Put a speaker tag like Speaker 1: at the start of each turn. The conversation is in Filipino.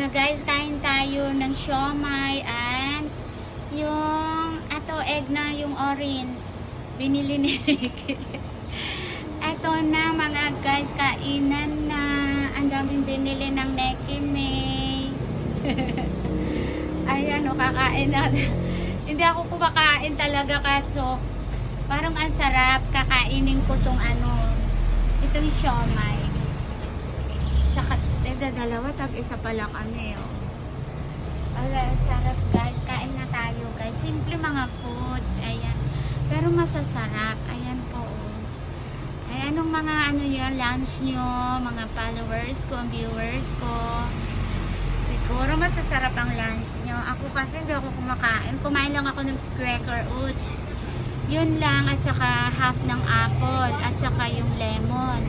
Speaker 1: Guys, kain tayo ng siomay and yung ato egg na yung orange. Binili ni Ricky. Eto na mga guys, kainan na. Ang daming binili ng Neki May. Ayan o, kakain na. Hindi ako kumakain talaga kaso parang ang sarap. Kakainin ko tong itong siomay. Tsaka, dalawa, tag-isa pala kami, oh. Ala, sarap guys. Kain na tayo guys. Simple mga foods. Ayan. Pero masasarap. Ayan po, oh. Ay, anong mga yung lunch nyo, mga followers ko, viewers ko. Siguro masasarap ang lunch nyo. Ako kasi hindi ako kumakain. Kumain lang ako ng cracker oats. Yun lang. At saka half ng apple. At saka yung lemon.